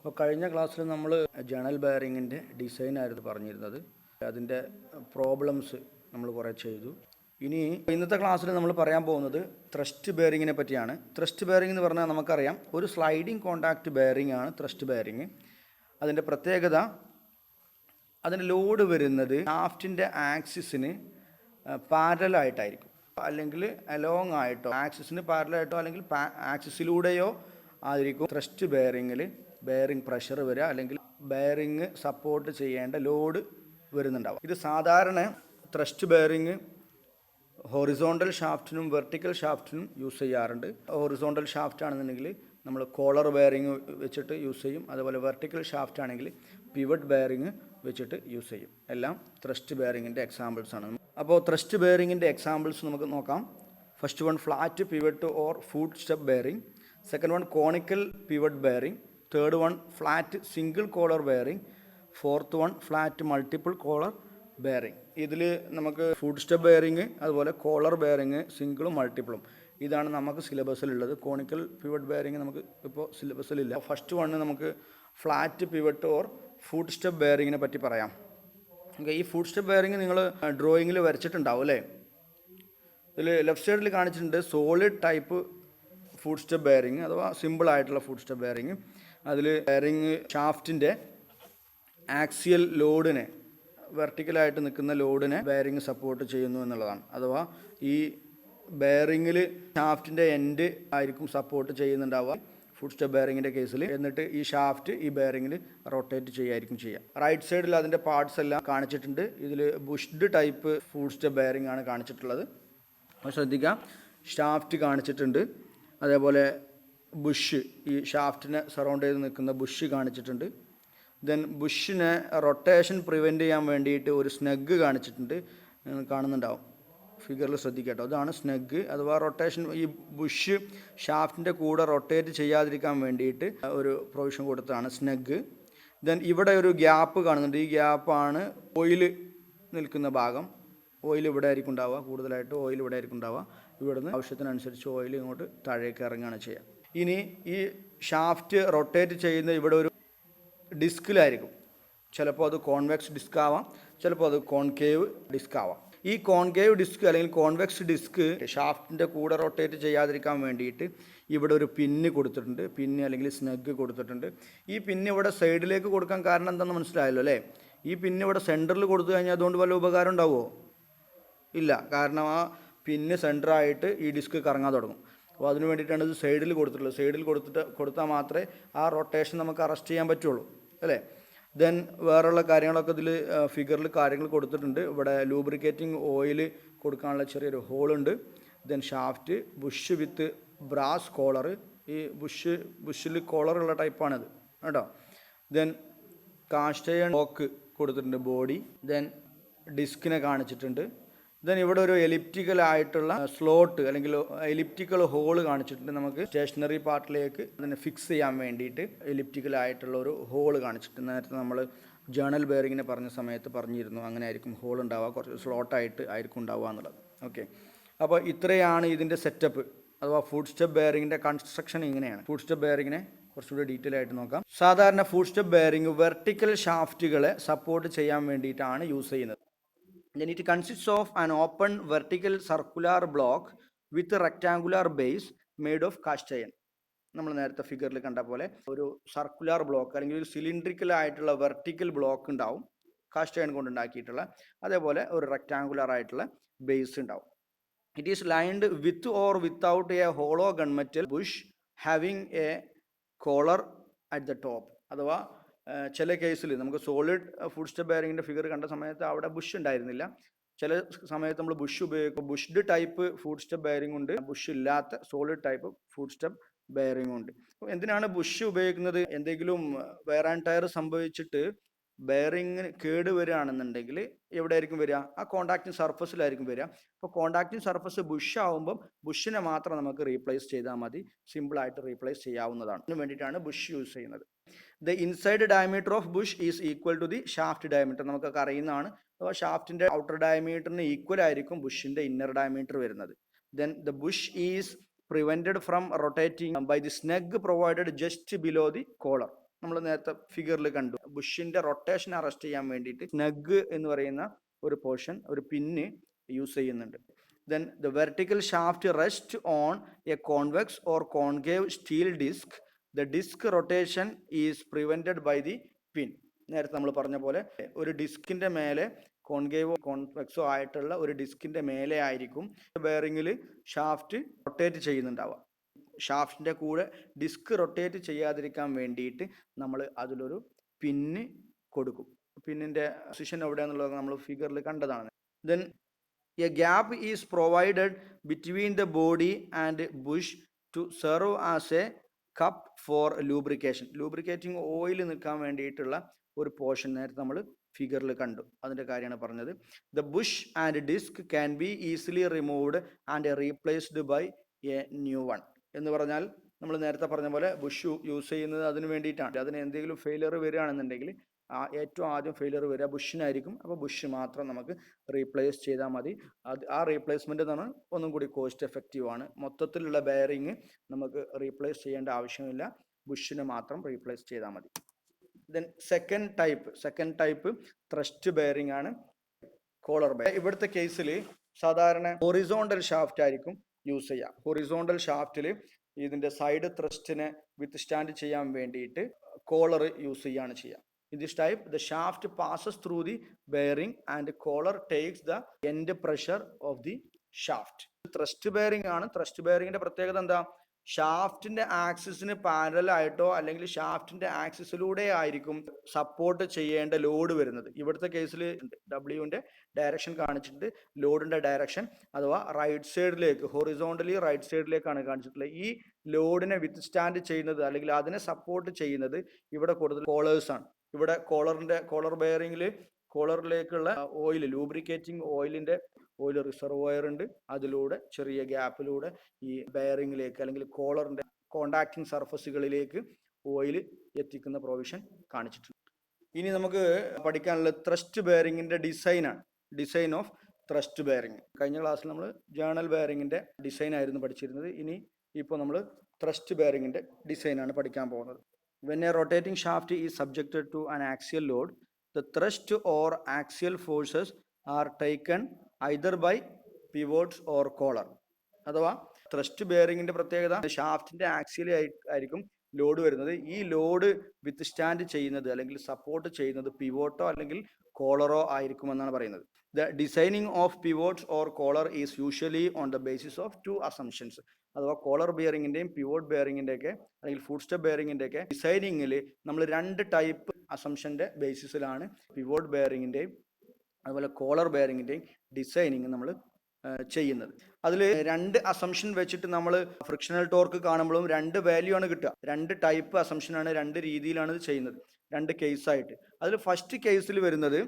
അപ്പോൾ കഴിഞ്ഞ ക്ലാസ്സിൽ നമ്മൾ ജേണൽ ബെയറിങ്ങിൻ്റെ ഡിസൈനായിരുന്നു പറഞ്ഞിരുന്നത്. അതിൻ്റെ പ്രോബ്ലംസ് നമ്മൾ കുറേ ചെയ്തു. ഇനി ഇന്നത്തെ ക്ലാസ്സിൽ നമ്മൾ പറയാൻ പോകുന്നത് ത്രസ്റ്റ് ബെയറിങ്ങിനെ പറ്റിയാണ്. ത്രസ്റ്റ് ബെയറിംഗ് എന്ന് പറഞ്ഞാൽ നമുക്കറിയാം, ഒരു സ്ലൈഡിങ് കോണ്ടാക്റ്റ് ബെയറിംഗ് ആണ് ത്രസ്റ്റ് ബെയറിങ്. അതിൻ്റെ പ്രത്യേകത, അതിൻ്റെ ലോഡ് വരുന്നത് ഷാഫ്റ്റിൻ്റെ ആക്സിസിന് പാരലായിട്ടായിരിക്കും, അല്ലെങ്കിൽ അലോങ് ആയിട്ടോ, ആക്സിസിന് പാരലായിട്ടോ അല്ലെങ്കിൽ ആക്സിസിലൂടെയോ ആയിരിക്കും ത്രസ്റ്റ് ബെയറിങ്ങിൽ ബെയറിംഗ് പ്രഷർ വരിക, അല്ലെങ്കിൽ ബെയറിംഗ് സപ്പോർട്ട് ചെയ്യേണ്ട ലോഡ് വരുന്നുണ്ടാവും. ഇത് സാധാരണ ത്രസ്റ്റ് ബെയറിംഗ് ഹൊറിസോണ്ടൽ ഷാഫ്റ്റിനും വെർട്ടിക്കൽ ഷാഫ്റ്റിനും യൂസ് ചെയ്യാറുണ്ട്. ഹൊറിസോണ്ടൽ ഷാഫ്റ്റ് ആണെന്നുണ്ടെങ്കിൽ നമ്മൾ കോളർ ബെയറിംഗ് വെച്ചിട്ട് യൂസ് ചെയ്യും. അതുപോലെ വെർട്ടിക്കൽ ഷാഫ്റ്റ് ആണെങ്കിൽ പിവറ്റ് ബെയറിംഗ് വെച്ചിട്ട് യൂസ് ചെയ്യും. എല്ലാം ത്രസ്റ്റ് ബെയറിങ്ങിൻ്റെ എക്സാമ്പിൾസ് ആണ്. അപ്പോൾ ത്രസ്റ്റ് ബെയറിങ്ങിൻ്റെ എക്സാമ്പിൾസ് നമുക്ക് നോക്കാം. First one, flat pivot or foot step bearing. Second one, conical pivot bearing. Third one, flat single collar bearing. Fourth one, flat multiple collar bearing. ഇതിൽ നമുക്ക് foot step bearing, അതുപോലെ collar bearing, സിംഗിളും മൾട്ടിപ്പിളും, ഇതാണ് നമുക്ക് സിലബസിലുള്ളത്. കോണിക്കൽ പിവറ്റ് ബെയറിംഗ് നമുക്ക് ഇപ്പോൾ സിലബസിലില്ല. ഫസ്റ്റ് വണ്ണ് നമുക്ക് flat pivot or foot step ബെയറിങ്ങിനെ പറ്റി പറയാം. ഈ ഫുട് സ്റ്റെപ്പ് ബെയറിംഗ് നിങ്ങൾ ഡ്രോയിങ്ങിൽ വരച്ചിട്ടുണ്ടാവും അല്ലേ? ഇതിൽ ലെഫ്റ്റ് സൈഡിൽ കാണിച്ചിട്ടുണ്ട് സോളിഡ് ടൈപ്പ് ഫുട് സ്റ്റെപ്പ് ബെയറിംഗ്, അഥവാ സിമ്പിൾ ആയിട്ടുള്ള ഫുട് സ്റ്റെപ്പ് ബെയറിംഗ്. അതിൽ ബെയറിംഗ് ഷാഫ്റ്റിൻ്റെ ആക്സിയൽ ലോഡിനെ, വെർട്ടിക്കലായിട്ട് നിൽക്കുന്ന ലോഡിനെ ബെയറിംഗ് സപ്പോർട്ട് ചെയ്യുന്നു എന്നുള്ളതാണ്. അഥവാ ഈ ബെയറിങ്ങിൽ ഷാഫ്റ്റിൻ്റെ എൻഡ് ആയിരിക്കും സപ്പോർട്ട് ചെയ്യുന്നുണ്ടാവുക ഫുട് സ്റ്റെപ്പ് ബെയറിങ്ങിൻ്റെ കേസിൽ. എന്നിട്ട് ഈ ഷാഫ്റ്റ് ഈ ബെയറിങ്ങിൽ റൊട്ടേറ്റ് ചെയ്യായിരിക്കും ചെയ്യുക. റൈറ്റ് സൈഡിൽ അതിൻ്റെ പാർട്സ് എല്ലാം കാണിച്ചിട്ടുണ്ട്. ഇതിൽ ബുഷ്ഡ് ടൈപ്പ് ഫുട് സ്റ്റെപ്പ് ബെയറിംഗ് ആണ് കാണിച്ചിട്ടുള്ളത്. അപ്പോൾ ശ്രദ്ധിക്കാം, ഷാഫ്റ്റ് കാണിച്ചിട്ടുണ്ട്, അതേപോലെ ബുഷ്, ഈ ഷാഫ്റ്റിനെ സറൗണ്ട് ചെയ്ത് നിൽക്കുന്ന ബുഷ് കാണിച്ചിട്ടുണ്ട്. ദെൻ ബുഷിനെ റൊട്ടേഷൻ പ്രിവെൻറ്റ് ചെയ്യാൻ വേണ്ടിയിട്ട് ഒരു സ്നഗ് കാണിച്ചിട്ടുണ്ട്. നിങ്ങൾ കാണുന്നുണ്ടാവും, ഫിഗറിൽ ശ്രദ്ധിക്കട്ടോ. അതാണ് സ്നഗ്, അഥവാ റൊട്ടേഷൻ. ഈ ബുഷ് ഷാഫ്റ്റിൻ്റെ കൂടെ റൊട്ടേറ്റ് ചെയ്യാതിരിക്കാൻ വേണ്ടിയിട്ട് ഒരു പ്രൊവിഷൻ കൊടുത്തതാണ് സ്നഗ്. ദെൻ ഇവിടെ ഒരു ഗ്യാപ്പ് കാണുന്നുണ്ട്. ഈ ഗ്യാപ്പാണ് ഓയിൽ നിൽക്കുന്ന ഭാഗം. ഓയിൽ ഇവിടെ ആയിരിക്കും ഉണ്ടാവുക, കൂടുതലായിട്ട് ഓയിൽ ഇവിടെ ആയിരിക്കും ഉണ്ടാവുക. ഇവിടുന്ന് ആവശ്യത്തിനനുസരിച്ച് ഓയിൽ ഇങ്ങോട്ട് താഴേക്ക് ഇറങ്ങുകയാണ് ചെയ്യുക. ഇനി ഈ ഷാഫ്റ്റ് റൊട്ടേറ്റ് ചെയ്യുന്ന ഇവിടെ ഒരു ഡിസ്കിലായിരിക്കും. ചിലപ്പോൾ അത് കോൺവെക്സ് ഡിസ്ക് ആവാം, ചിലപ്പോൾ അത് കോൺകേവ് ഡിസ്ക് ആവാം. ഈ കോൺകേവ് ഡിസ്ക് അല്ലെങ്കിൽ കോൺവെക്സ് ഡിസ്ക് ഷാഫ്റ്റിൻ്റെ കൂടെ റൊട്ടേറ്റ് ചെയ്യാതിരിക്കാൻ വേണ്ടിയിട്ട് ഇവിടെ ഒരു പിന്ന് കൊടുത്തിട്ടുണ്ട്, പിന്ന് അല്ലെങ്കിൽ സ്നഗ് കൊടുത്തിട്ടുണ്ട്. ഈ പിന്ന് ഇവിടെ സൈഡിലേക്ക് കൊടുക്കാൻ കാരണം എന്താണെന്ന് മനസ്സിലായല്ലോ അല്ലേ? ഈ പിന്ന് ഇവിടെ സെൻറ്ററിൽ കൊടുത്തു കഴിഞ്ഞാൽ അതുകൊണ്ട് വല്ല ഉപകാരം ഉണ്ടാവുമോ? ഇല്ല, കാരണം ആ പിന്ന് സെൻറ്ററായിട്ട് ഈ ഡിസ്ക് കറങ്ങാൻ തുടങ്ങും. അപ്പോൾ അതിന് വേണ്ടിയിട്ടാണ് ഇത് സൈഡിൽ കൊടുത്തിട്ടുള്ളത്. സൈഡിൽ കൊടുത്താൽ മാത്രമേ ആ റൊട്ടേഷൻ നമുക്ക് അറസ്റ്റ് ചെയ്യാൻ പറ്റുള്ളൂ അല്ലേ? ദെൻ വേറെയുള്ള കാര്യങ്ങളൊക്കെ ഇതിൽ ഫിഗറിൽ കാര്യങ്ങൾ കൊടുത്തിട്ടുണ്ട്. ഇവിടെ ലൂബ്രിക്കേറ്റിംഗ് ഓയിൽ കൊടുക്കാനുള്ള ചെറിയൊരു ഹോളുണ്ട്. ദെൻ ഷാഫ്റ്റ്, ബുഷ് വിത്ത് ബ്രാസ് കോളർ. ഈ ബുഷിൽ കോളറുള്ള ടൈപ്പാണിത് കേട്ടോ. ദെൻ കാസ്റ്റ് അയൺ ലോക്ക് കൊടുത്തിട്ടുണ്ട്, ബോഡി. ദെൻ ഡിസ്കിനെ കാണിച്ചിട്ടുണ്ട്. ദെൻ ഇവിടെ ഒരു എലിപ്റ്റിക്കൽ ആയിട്ടുള്ള സ്ലോട്ട് അല്ലെങ്കിൽ എലിപ്റ്റിക്കൽ ഹോൾ കാണിച്ചിട്ടുണ്ട്. നമുക്ക് സ്റ്റേഷനറി പാർട്ടിലേക്ക് അതിനെ ഫിക്സ് ചെയ്യാൻ വേണ്ടിയിട്ട് എലിപ്റ്റിക്കൽ ആയിട്ടുള്ള ഒരു ഹോൾ കാണിച്ചിട്ടുണ്ട്. നേരത്തെ നമ്മൾ ജേണൽ ബെയറിങ്ങിനെ പറഞ്ഞ സമയത്ത് പറഞ്ഞിരുന്നു, അങ്ങനെ ആയിരിക്കും ഹോൾ ഉണ്ടാവുക, കുറച്ച് സ്ലോട്ടായിട്ട് ആയിരിക്കും ഉണ്ടാവുക എന്നുള്ളത്. ഓക്കെ, അപ്പോൾ ഇത്രയാണ് ഇതിൻ്റെ സെറ്റപ്പ്, അഥവാ ഫുട് സ്റ്റെപ്പ് ബെയറിങ്ങിൻ്റെ കൺസ്ട്രക്ഷൻ ഇങ്ങനെയാണ്. ഫുട് സ്റ്റെപ്പ് ബെയറിങ്ങിനെ കുറച്ചുകൂടി ഡീറ്റെയിൽ ആയിട്ട് നോക്കാം. സാധാരണ ഫുട് സ്റ്റെപ്പ് ബെയറിംഗ് വെർട്ടിക്കൽ ഷാഫ്റ്റുകളെ സപ്പോർട്ട് ചെയ്യാൻ വേണ്ടിയിട്ടാണ് യൂസ് ചെയ്യുന്നത്. Then it consists of an open vertical circular block with a rectangular base made of cast iron. നമ്മൾ നേരത്തെ ഫിഗറിൽ കണ്ട പോലെ ഒരു സർക്കുലർ ബ്ലോക്ക് അല്ലെങ്കിൽ ഒരു സിലിണ്ട്രിക്കൽ ആയിട്ടുള്ള വെർട്ടിക്കൽ ബ്ലോക്ക് ഉണ്ടാവും, കാസ്റ്റ് അയൺ കൊണ്ട് ഉണ്ടാക്കിയിട്ടുള്ള. അതേപോലെ ഒരു റെക്ടാങ്കുലർ ആയിട്ടുള്ള ബേസ് ഉണ്ടാവും. It is lined with or without a hollow gunmetal bush having a collar at the top. അഥവാ ചില കേസിൽ നമുക്ക് സോളിഡ് ഫുട് സ്റ്റെപ്പ് ബെയറിങ്ങിൻ്റെ ഫിഗർ കണ്ട സമയത്ത് അവിടെ ബുഷ് ഉണ്ടായിരുന്നില്ല. ചില സമയത്ത് നമ്മൾ ബുഷ് ഉപയോഗിക്കും. ബുഷ്ഡ് ടൈപ്പ് ഫുട് സ്റ്റെപ്പ് ബെയറിംഗ് ഉണ്ട്, ബുഷ് ഇല്ലാത്ത സോളിഡ് ടൈപ്പ് ഫുട് സ്റ്റെപ്പ് ബെയറിംഗ് ഉണ്ട്. എന്തിനാണ് ബുഷ് ഉപയോഗിക്കുന്നത്? എന്തെങ്കിലും വെയർ ആൻഡ് ടയർ സംഭവിച്ചിട്ട് ബെയറിങ്ങിന് കേട് വരികയാണെന്നുണ്ടെങ്കിൽ എവിടെയായിരിക്കും വരിക? ആ കോണ്ടാക്റ്റിംഗ് സർഫസിലായിരിക്കും വരിക. അപ്പോൾ കോണ്ടാക്റ്റിംഗ് സർഫസ് ബുഷ് ആവുമ്പം ബുഷിനെ മാത്രം നമുക്ക് റീപ്ലേസ് ചെയ്താൽ മതി, സിമ്പിളായിട്ട് റീപ്ലേസ് ചെയ്യാവുന്നതാണ്. അതിന് വേണ്ടിയിട്ടാണ് ബുഷ് യൂസ് ചെയ്യുന്നത്. The inside diameter of bush is equal to the shaft diameter. നമുക്കൊക്കെ അറിയുന്നതാണ്. അപ്പോൾ ഷാഫ്റ്റിൻ്റെ ഔട്ടർ ഡയമീറ്ററിന് ഈക്വൽ ആയിരിക്കും ബുഷിൻ്റെ ഇന്നർ ഡയമീറ്റർ വരുന്നത്. Then the bush is prevented from rotating by the snug provided just below the collar. നമ്മൾ നേരത്തെ ഫിഗറിൽ കണ്ടു. ബുഷിന്റെ റൊട്ടേഷൻ അറസ്റ്റ് ചെയ്യാൻ വേണ്ടിയിട്ട് സ്നഗ് എന്ന് പറയുന്ന ഒരു പോർഷൻ, ഒരു പിന്ന് യൂസ് ചെയ്യുന്നുണ്ട്. Then the vertical shaft rest on a convex or concave steel disc. The disc rotation is prevented by the pin. നേരത്തെ നമ്മൾ പറഞ്ഞ പോലെ ഒരു ഡിസ്കിന്റെ മേലെ കോൺകേവോ കോൺവെക്സോ ആയിട്ടുള്ള ഒരു ഡിസ്കിന്റെ മേലെ ആയിരിക്കും ബെയറിങ്ങിൽ ഷാഫ്റ്റ് റൊട്ടേറ്റ് ചെയ്യുന്നുണ്ടാവുക. ഷാഫ്റ്റിന്റെ കൂടെ ഡിസ്ക് റൊട്ടേറ്റ് ചെയ്യാതിരിക്കാൻ വേണ്ടിയിട്ട് നമ്മൾ അതിലൊരു പിന്ന് കൊടുക്കും. പിന്നിന്റെ പൊസിഷൻ എവിടെയാണെന്നുള്ളത് നമ്മൾ ഫിഗറിൽ കണ്ടതാണ്. Then a gap is provided between the body and bush to serve as a cup for lubrication. Lubricating oil നിൽക്കാൻ വേണ്ടിയിട്ടുള്ള ഒരു പോർഷൻ നേരത്തെ നമ്മൾ ഫിഗറിൽ കണ്ടു. അതിൻ്റെ കാര്യമാണ് പറഞ്ഞത്. The bush and disc can be easily removed and replaced by a new one. എന്ന് പറഞ്ഞാൽ നമ്മൾ നേരത്തെ പറഞ്ഞ പോലെ ബുഷ് യൂസ് ചെയ്യുന്നത് അതിന് വേണ്ടിയിട്ടാണ്. അതിന് എന്തെങ്കിലും ഫെയിലിയർ വരികയാണെന്നുണ്ടെങ്കിൽ ഏറ്റവും ആദ്യം ഫെയിലിയർ വരിക ബുഷിനായിരിക്കും. അപ്പോൾ ബുഷ് മാത്രം നമുക്ക് റീപ്ലേസ് ചെയ്താൽ മതി. ആ റീപ്ലേസ്മെന്റ് എന്ന് പറഞ്ഞാൽ ഒന്നും കൂടി കോസ്റ്റ് എഫക്റ്റീവ് ആണ്. മൊത്തത്തിലുള്ള ബെയറിങ് നമുക്ക് റീപ്ലേസ് ചെയ്യേണ്ട ആവശ്യമില്ല, ബുഷിനെ മാത്രം റീപ്ലേസ് ചെയ്താൽ മതി. Then second type thrust bearing ആണ് കോളർ ബെയറിംഗ്. ഇവിടുത്തെ കേസിൽ സാധാരണ ഹൊറിസോണ്ടൽ ഷാഫ്റ്റ് ആയിരിക്കും യൂസ് ചെയ്യുക. ഹൊറിസോണ്ടൽ ഷാഫ്റ്റിൽ ഇതിന്റെ സൈഡ് ത്രസ്റ്റിനെ വിത്ത് സ്റ്റാൻഡ് ചെയ്യാൻ വേണ്ടിയിട്ട് കോളർ യൂസ് ചെയ്യാണ് ചെയ്യുക. In this type, the shaft passes through the bearing and collar takes the end pressure of the shaft. Thrust bearing ആണ്. ത്രസ്റ്റ് ബെയറിംഗിന്റെ പ്രത്യേകത എന്താ? ഷാഫ്റ്റിന്റെ ആക്സിസിന് പാരലൽ ആയിട്ടോ അല്ലെങ്കിൽ ഷാഫ്റ്റിന്റെ ആക്സിസിലൂടെ ആയിരിക്കും സപ്പോർട്ട് ചെയ്യേണ്ട ലോഡ് വരുന്നത്. ഇവിടുത്തെ കേസിൽ ഡബ്ല്യുവിന്റെ ഡയറക്ഷൻ കാണിച്ചിട്ടുണ്ട്. ലോഡിന്റെ ഡയറക്ഷൻ അഥവാ റൈറ്റ് സൈഡിലേക്ക്, ഹൊറിസോണ്ടലി റൈറ്റ് സൈഡിലേക്കാണ് കാണിച്ചിട്ടുള്ളത്. ഈ ലോഡിനെ വിത്ത് സ്റ്റാൻഡ് ചെയ്യുന്നത് അല്ലെങ്കിൽ അതിനെ സപ്പോർട്ട് ചെയ്യുന്നത് ഇവിടെ കൂടുതൽ കോളേഴ്സ് ആണ്. ഇവിടെ കോളർ ബെയറിംഗിൽ കോളറിലേക്കുള്ള ഓയിൽ, ലൂബ്രിക്കേറ്റിംഗ് ഓയിൽ റിസർവോയർ ഉണ്ട്. അതിലൂടെ ചെറിയ ഗ്യാപ്പിലൂടെ ഈ ബെയറിംഗിലേക്ക് അല്ലെങ്കിൽ കോളറിന്റെ കോണ്ടാക്റ്റിംഗ് സർഫസുകളിലേക്ക് ഓയിൽ എത്തിക്കുന്ന പ്രൊവിഷൻ കാണിച്ചിട്ടുണ്ട്. ഇനി നമുക്ക് പഠിക്കാനുള്ള ത്രസ്റ്റ് ബെയറിംഗിന്റെ ഡിസൈനാണ്. Design of thrust bearing. കഴിഞ്ഞ ക്ലാസ്സിൽ നമ്മൾ ജേണൽ ബെയറിംഗിന്റെ ഡിസൈൻ ആയിരുന്നു പഠിച്ചിരുന്നത്. ഇപ്പോൾ നമ്മൾ ത്രസ്റ്റ് ബെയറിംഗിന്റെ ഡിസൈനാണ് പഠിക്കാൻ പോകുന്നത്. When a rotating shaft is subjected to an axial load, the thrust or axial forces are taken either by pivots or collar. അഥവാ ത്രസ്റ്റ് ബെയറിംഗിന്റെ പ്രത്യേകത, ഷാഫ്റ്റിന്റെ ആക്സിയലി ആയിരിക്കും ലോഡ് വരുന്നത്. ഈ ലോഡ് വിത്ത് സ്റ്റാൻഡ് ചെയ്യുന്നത് അല്ലെങ്കിൽ സപ്പോർട്ട് ചെയ്യുന്നത് പിവോട്ടോ അല്ലെങ്കിൽ കോളറോ ആയിരിക്കുമെന്നാണ് പറയുന്നത്. The designing of pivots or collar is usually on the basis of 2 assumptions. അഥവാ കോളർ ബെയറിംഗിന്റെയും പിവോട്ട് ബെയറിംഗിന്റെ ഒക്കെ അല്ലെങ്കിൽ ഫുഡ് സ്റ്റെപ്പ് ബെയറിംഗിന്റെ ഒക്കെ ഡിസൈനിങ്ങിൽ നമ്മൾ 2 ടൈപ്പ് അസംഷന്റെ ബേസിസിലാണ് പിവോട്ട് ബെയറിംഗിന്റെയും അതുപോലെ കോളർ ബെയറിംഗിന്റെയും ഡിസൈനിങ് നമ്മൾ ചെയ്യുന്നത്. അതിൽ 2 അസംഷൻ വെച്ചിട്ട് നമ്മൾ ഫ്രിക്ഷണൽ ടോർക്ക് കാണുമ്പോഴും 2 വാല്യൂ ആണ് കിട്ടുക. 2 ടൈപ്പ് അസംഷനാണ്, 2 രീതിയിലാണ് ഇത് ചെയ്യുന്നത്, 2 കേസായിട്ട്. അതിൽ ഫസ്റ്റ് കേസിൽ വരുന്നത്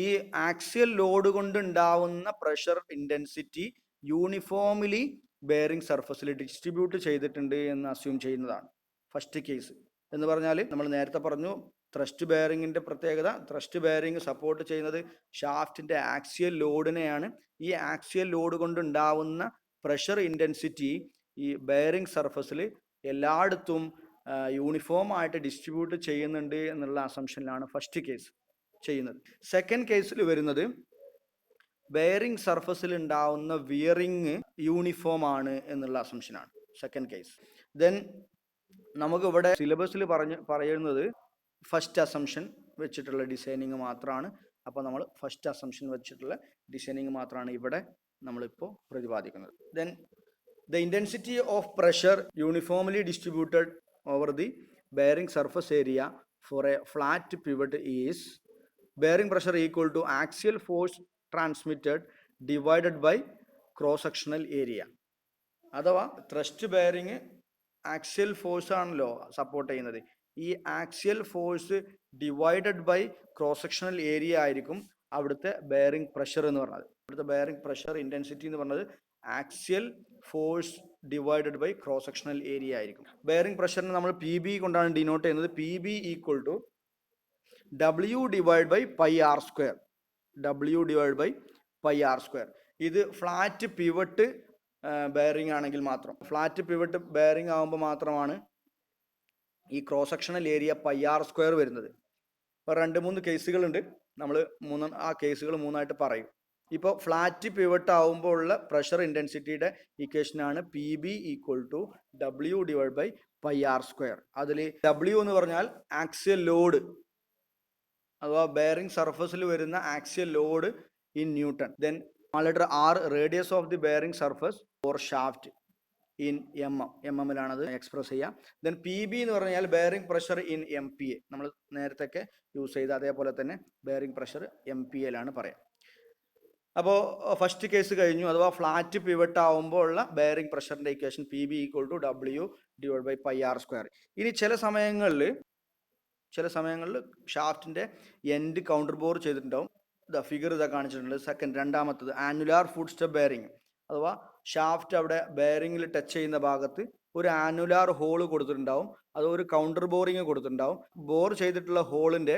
ഈ ആക്സിയൽ ലോഡ് കൊണ്ട് ഉണ്ടാവുന്ന പ്രഷർ ഇന്റൻസിറ്റി യൂണിഫോംലി ബെയറിംഗ് സർഫസിൽ ഡിസ്ട്രിബ്യൂട്ട് ചെയ്തിട്ടുണ്ട് എന്ന് അസ്യൂം ചെയ്യുന്നതാണ് ഫസ്റ്റ് കേസ്. എന്ന് പറഞ്ഞാൽ നമ്മൾ നേരത്തെ പറഞ്ഞു ത്രസ്റ്റ് ബെയറിംഗിന്റെ പ്രത്യേകത, ത്രസ്റ്റ് ബെയറിംഗ് സപ്പോർട്ട് ചെയ്യുന്നത് ഷാഫ്റ്റിന്റെ ആക്സിയൽ ലോഡിനെയാണ്. ഈ ആക്സിയൽ ലോഡ് കൊണ്ട് ഉണ്ടാവുന്ന പ്രഷർ ഇന്റൻസിറ്റി ഈ ബെയറിംഗ് സർഫസിൽ എല്ലായിടത്തും യൂണിഫോം ആയിട്ട് ഡിസ്ട്രിബ്യൂട്ട് ചെയ്യുന്നുണ്ട് എന്നുള്ള അസംഷനിലാണ് ഫസ്റ്റ് കേസ് ചെയ്യുന്നത്. സെക്കൻഡ് കേസിൽ വരുന്നത് ബെയറിംഗ് സർഫസിൽ ഉണ്ടാവുന്ന വിയറിംഗ് യൂണിഫോം ആണ് എന്നുള്ള അസംഷനാണ് സെക്കൻഡ് കേസ്. ദെൻ നമുക്ക് ഇവിടെ സിലബസിൽ പറയുന്നത് ഫസ്റ്റ് അസംഷൻ വെച്ചിട്ടുള്ള ഡിസൈനിങ് മാത്രമാണ്. അപ്പോൾ നമ്മൾ ഫസ്റ്റ് അസംഷൻ വെച്ചിട്ടുള്ള ഡിസൈനിങ് മാത്രമാണ് ഇവിടെ നമ്മളിപ്പോൾ പ്രതിപാദിക്കുന്നത്. Then the intensity of pressure uniformly distributed over the bearing surface area for a flat pivot is bearing pressure equal to axial force transmitted divided by cross sectional area. അഥവാ thrust bearing axial force ആണല്ലോ support ചെയ്യുന്നത്. ഈ axial force divided by cross sectional area ആയിരിക്കും അവിടുത്തെ bearing pressure എന്ന് പറഞ്ഞത്. അവിടുത്തെ bearing pressure intensity എന്ന് പറഞ്ഞത് axial force divided by cross sectional area ആയിരിക്കും. ബെയറിംഗ് പ്രഷറിനെ നമ്മൾ പി ബി കൊണ്ടാണ് ഡിനോട്ട് ചെയ്യുന്നത്. P B equal to W divided by pi r square. W divided by pi r square. ഇത് ഫ്ലാറ്റ് പിവറ്റ് ബെയറിംഗ് ആണെങ്കിൽ മാത്രം, ഫ്ലാറ്റ് പിവറ്റ് ബെയറിംഗ് ആകുമ്പോൾ മാത്രമാണ് ഈ cross sectional area pi R square വരുന്നത്. ഇപ്പോൾ 2-3 കേസുകളുണ്ട്, നമ്മൾ ആ കേസുകൾ മൂന്നായിട്ട് പറയും. ഇപ്പോൾ ഫ്ലാറ്റ് പിവട്ട് ആവുമ്പോൾ ഉള്ള പ്രഷർ ഇൻറ്റൻസിറ്റിയുടെ ഇക്വേഷനാണ് P B equal to W divide by pi R square. അതിൽ ഡബ്ല്യു എന്ന് പറഞ്ഞാൽ ആക്സിയൽ ലോഡ് അഥവാ ബെയറിംഗ് സർഫസിൽ വരുന്ന axial load in newton. Then letter R radius of the bearing surface or shaft in M എമ്മിലാണത് express ചെയ്യുക. Then P B എന്ന് പറഞ്ഞാൽ bearing pressure in M P A, നമ്മൾ നേരത്തെ യൂസ് ചെയ്ത അതേപോലെ തന്നെ ബെയറിംഗ് പ്രഷർ എം പി എയിലാണ് പറയാം. അപ്പോൾ ഫസ്റ്റ് കേസ് കഴിഞ്ഞു, അഥവാ ഫ്ലാറ്റ് പിവട്ട് ആവുമ്പോൾ ഉള്ള ബെയറിംഗ് പ്രഷറിന്റെ equation P B equal to W divide by pi R square. ഇനി ചില സമയങ്ങളിൽ ഷാഫ്റ്റിന്റെ എൻഡ് കൗണ്ടർ ബോർ ചെയ്തിട്ടുണ്ടാവും. ഫിഗർ കാണിച്ചിട്ടുണ്ട്. രണ്ടാമത്തത് ആനുലാർ ഫുഡ് സ്റ്റെപ്പ് ബെയറിംഗ്, അഥവാ ഷാഫ്റ്റ് അവിടെ ബെയറിംഗിൽ ടച്ച് ചെയ്യുന്ന ഭാഗത്ത് ഒരു ആനുലാർ ഹോൾ കൊടുത്തിട്ടുണ്ടാവും, അത് ഒരു കൗണ്ടർ ബോറിങ് കൊടുത്തിട്ടുണ്ടാവും. ബോർ ചെയ്തിട്ടുള്ള ഹോളിന്റെ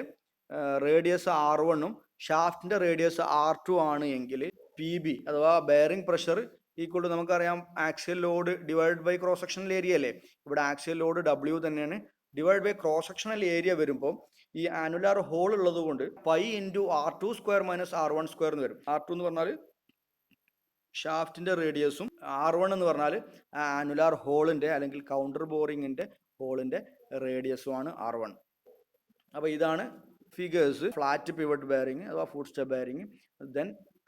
റേഡിയസ് R1 ഷാഫ്റ്റിന്റെ റേഡിയസ് R2 ആണ് എങ്കിൽ പി ബി അഥവാ ബെയറിംഗ് പ്രഷർ ഈക്വൽ ടു നമുക്കറിയാം axial load divide by cross sectional area അല്ലേ. ഇവിടെ ആക്സിയൽ ലോഡ് W തന്നെയാണ്, divide by cross sectional area വരുമ്പോൾ ഈ ആനുലാർ ഹോൾ ഉള്ളത് കൊണ്ട് pi into R2 square minus R1 square എന്ന് വരും. R2 എന്ന് പറഞ്ഞാൽ ഷാഫ്റ്റിന്റെ റേഡിയസും R1 എന്ന് പറഞ്ഞാൽ ആനുലാർ ഹോളിന്റെ അല്ലെങ്കിൽ കൗണ്ടർ ബോറിങ്ങിന്റെ ഹോളിന്റെ റേഡിയസും ആണ് R1. അപ്പോൾ ഇതാണ് ഫിഗേഴ്സ്. ഫ്ലാറ്റ് പിവട്ട് ബെയറിംഗ് അഥവാ food step bearing, then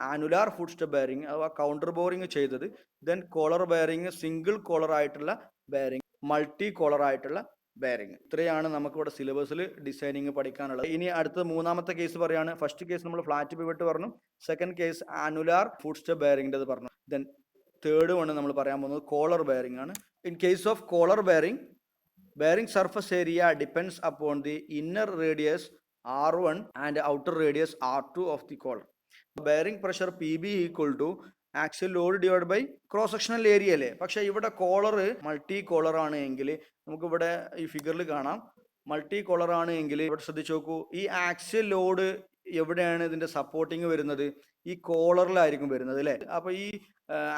annular food step bearing അഥവാ കൗണ്ടർ ബോറിംഗ് ചെയ്തത്, then collar bearing, single collar ആയിട്ടുള്ള ബെയറിംഗ്, മൾട്ടി കോളർ ആയിട്ടുള്ള ബെയറിംഗ്. ഇത്രയാണ് നമുക്കിവിടെ സിലബസിൽ ഡിസൈനിങ് പഠിക്കാനുള്ളത്. ഇനി അടുത്ത മൂന്നാമത്തെ കേസ് പറയാണ്. ഫസ്റ്റ് കേസ് നമ്മൾ ഫ്ലാറ്റ് പിവട്ട് പറഞ്ഞു, second case annular food step ബെയറിംഗിൻ്റെത് പറഞ്ഞു, ദെൻ തേർഡ് ആണ് നമ്മൾ പറയാൻ പോകുന്നത് കോളർ ബെയറിംഗ് ആണ്. In case of collar bearing, bearing surface area depends upon the inner radius R1 and outer radius R2 of the collar. Bearing pressure PB equal to axial load divided by cross sectional area അല്ലേ. പക്ഷേ ഇവിടെ collar multi collar ആണ് എങ്കിൽ നമുക്കിവിടെ ഈ ഫിഗറിൽ കാണാം, multi collar ആണ് എങ്കിൽ ഇവിടെ ശ്രദ്ധിച്ചു നോക്കൂ, ഈ ആക്സിയൽ ലോഡ് എവിടെയാണ് ഇതിന്റെ സപ്പോർട്ടിങ് വരുന്നത്? ഈ കോളറിലായിരിക്കും വരുന്നത് അല്ലേ. അപ്പോൾ ഈ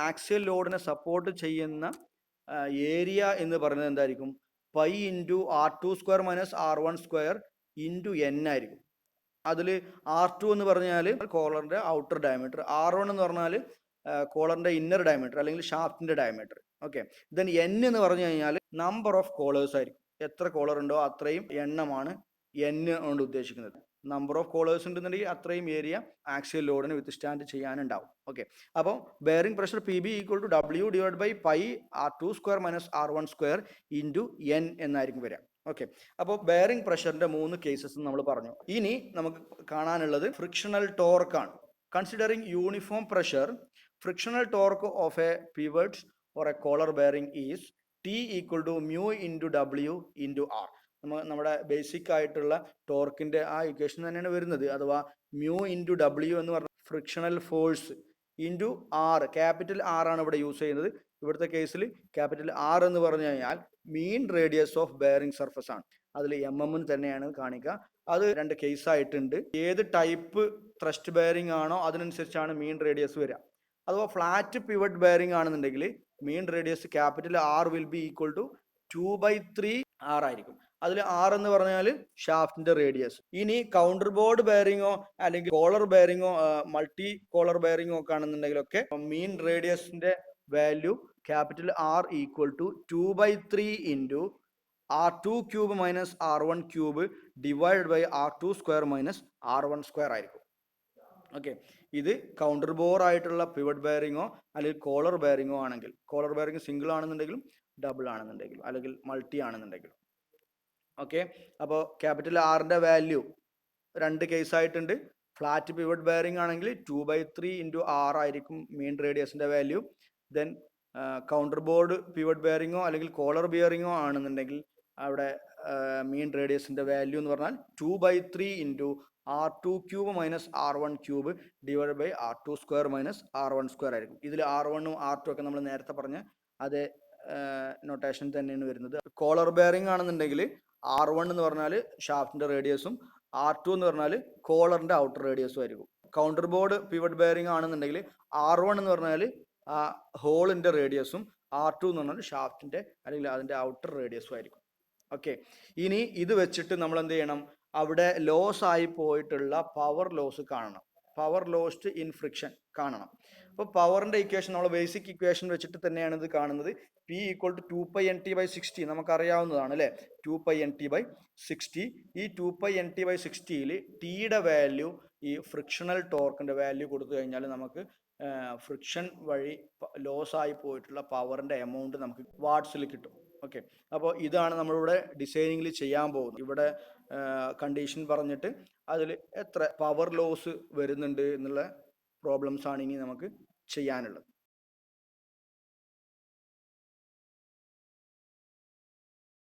ആക്സിയൽ ലോഡിനെ സപ്പോർട്ട് ചെയ്യുന്ന ഏരിയ എന്ന് പറയുന്നത് എന്തായിരിക്കും? Pi into R2 square minus R1 square into N ആയിരിക്കും. അതിൽ R2 എന്ന് പറഞ്ഞാൽ കോളറിന്റെ ഔട്ടർ ഡയമീറ്റർ, R1 എന്ന് പറഞ്ഞാൽ കോളറിന്റെ ഇന്നർ ഡയമീറ്റർ അല്ലെങ്കിൽ ഷാഫ്റ്റിന്റെ ഡയമീറ്റർ. ഓക്കെ, ദെൻ N എന്ന് പറഞ്ഞു കഴിഞ്ഞാൽ നമ്പർ ഓഫ് കോളേഴ്സ് ആയിരിക്കും. എത്ര കോളർ ഉണ്ടോ അത്രയും എണ്ണമാണ് N കൊണ്ട് ഉദ്ദേശിക്കുന്നത്. നമ്പർ ഓഫ് കോളേഴ്സ് ഉണ്ടെന്നുണ്ടെങ്കിൽ അത്രയും ഏരിയ ആക്സിയൽ ലോഡിന് വിത്ത്സ്റ്റാൻഡ് ചെയ്യാനുണ്ടാവും. ഓക്കെ, അപ്പോൾ bearing pressure P B equal to W divide by pi R2 square minus R1 square into N എന്നായിരിക്കും വരിക. ഓക്കെ, അപ്പോൾ ബെയറിംഗ് പ്രഷറിന്റെ 3 കേസസ് നമ്മൾ പറഞ്ഞു. ഇനി നമുക്ക് കാണാനുള്ളത് ഫ്രിക്ഷണൽ ടോർക്ക് ആണ്. Considering uniform pressure, frictional torque of a pivot or a collar bearing is T equal to mu into W into R. നമ്മുടെ ബേസിക് ആയിട്ടുള്ള ടോർക്കിന്റെ ആ ഇക്വേഷൻ തന്നെയാണ് വരുന്നത്. അഥവാ മ്യൂ ഇൻറ്റു ഡബ്ല്യു എന്ന് പറഞ്ഞ frictional force into R, capital R ആണ് ഇവിടെ യൂസ് ചെയ്യുന്നത്. ഇവിടുത്തെ കേസിൽ ക്യാപിറ്റൽ ആർ എന്ന് പറഞ്ഞു കഴിഞ്ഞാൽ മീൻ റേഡിയസ് ഓഫ് ബെയറിംഗ് സർഫസ് ആണ്. അതിൽ MM തന്നെയാണ് കാണിക്കുക. അത് 2 കേസ് ആയിട്ടുണ്ട്. ഏത് ടൈപ്പ് ത്രസ്റ്റ് ബെയറിംഗ് ആണോ അതിനനുസരിച്ചാണ് മീൻ റേഡിയസ് വരിക. അഥവാ ഫ്ലാറ്റ് പിവട്ട് ബെയറിംഗ് ആണെന്നുണ്ടെങ്കിൽ mean radius capital R will be equal to 2/3 R ആയിരിക്കും. അതിൽ R എന്ന് പറഞ്ഞാൽ ഷാഫ്റ്റിന്റെ റേഡിയസ്. ഇനി കൗണ്ടർ ബോർഡ് ബെയറിങ്ങോ അല്ലെങ്കിൽ കോളർ ബെയറിങ്ങോ മൾട്ടി കോളർ ബെയറിങ്ങോ ഒക്കെ ആണെന്നുണ്ടെങ്കിലൊക്കെ മീൻ റേഡിയസിന്റെ value capital R equal to 2/3 into R2 cube minus R1 cube divide by R2 square minus R1 square ആയിരിക്കും. ഓക്കെ, ഇത് കൗണ്ടർ ബോർ ആയിട്ടുള്ള പിവട്ട് ബെയറിങ്ങോ അല്ലെങ്കിൽ കോളർ ബെയറിങ്ങോ ആണെങ്കിൽ, കോളർ ബെയറിംഗ് സിംഗിൾ ആണെന്നുണ്ടെങ്കിലും ഡബിൾ ആണെന്നുണ്ടെങ്കിലും അല്ലെങ്കിൽ മൾട്ടി ആണെന്നുണ്ടെങ്കിലും. ഓക്കെ, അപ്പോൾ ക്യാപിറ്റൽ ആറിന്റെ വാല്യൂ 2 കേസ് ആയിട്ടുണ്ട്. ഫ്ലാറ്റ് പിവട്ട് ബെയറിംഗ് ആണെങ്കിൽ 2/3 ഇൻറ്റു R ആയിരിക്കും മീൻ റേഡിയസിന്റെ value. Then counter bored pivot ബെയറിങ്ങോ അല്ലെങ്കിൽ കോളർ ബെയറിങ്ങോ ആണെന്നുണ്ടെങ്കിൽ അവിടെ മീൻ റേഡിയസിന്റെ വാല്യൂ എന്ന് പറഞ്ഞാൽ 2/3 into R2 cube minus R1 cube divide by R2 square minus R1 square ആയിരിക്കും. ഇതിൽ R1 ഉം R2 ഒക്കെ നമ്മൾ നേരത്തെ പറഞ്ഞ അതേ നൊട്ടേഷൻ തന്നെയാണ് വരുന്നത്. കോളർ ബെയറിംഗ് ആണെന്നുണ്ടെങ്കിൽ R1 എന്ന് പറഞ്ഞാൽ ഷാഫ്റ്റിന്റെ റേഡിയസും R2 എന്ന് പറഞ്ഞാൽ കോളറിന്റെ ഔട്ടർ റേഡിയസും ആയിരിക്കും. കൗണ്ടർ ബോർഡ് പിവട്ട് ബെയറിംഗ് ആണെന്നുണ്ടെങ്കിൽ R1 എന്ന് പറഞ്ഞാൽ ആ ഹോളിന്റെ റേഡിയസും R2 എന്ന് പറഞ്ഞാൽ ഷാഫ്റ്റിന്റെ അല്ലെങ്കിൽ അതിന്റെ ഔട്ടർ റേഡിയസും ആയിരിക്കും. ഓക്കെ. ഇനി ഇത് വെച്ചിട്ട് നമ്മൾ എന്ത് ചെയ്യണം, അവിടെ ലോസ് ആയി പോയിട്ടുള്ള പവർ ലോസ് കാണണം. പവർ ലോസ്റ്റ് ഇൻ ഫ്രിക്ഷൻ കാണണം. അപ്പോൾ പവറിന്റെ ഇക്വേഷൻ നമ്മൾ ബേസിക് ഇക്വേഷൻ വെച്ചിട്ട് തന്നെയാണ് ഇത് കാണുന്നത്. പി ഈക്വൽ ടു 2π×nt/60 നമുക്കറിയാവുന്നതാണ് അല്ലേ. 2π×nt/60. ഈ 2π×nt/60യിൽ ടിയുടെ വാല്യൂ ഈ ഫ്രിക്ഷണൽ ടോർക്കിന്റെ വാല്യൂ കൊടുത്തു കഴിഞ്ഞാൽ നമുക്ക് ഫ്രിക്ഷൻ വഴി ലോസ് ആയി പോയിട്ടുള്ള പവറിന്റെ എമൗണ്ട് നമുക്ക് വാട്ട്സിൽ കിട്ടും. ഓക്കെ. അപ്പോൾ ഇതാണ് നമ്മളിവിടെ ഡിസൈനിങ്ങിൽ ചെയ്യാൻ പോകുന്നത്. ഇവിടെ കണ്ടീഷൻ പറഞ്ഞിട്ട് അതിൽ എത്ര പവർ ലോസ് വരുന്നുണ്ട് എന്നുള്ള പ്രോബ്ലംസ് ആണ് ഇനി നമുക്ക് ചെയ്യാനുള്ളത്.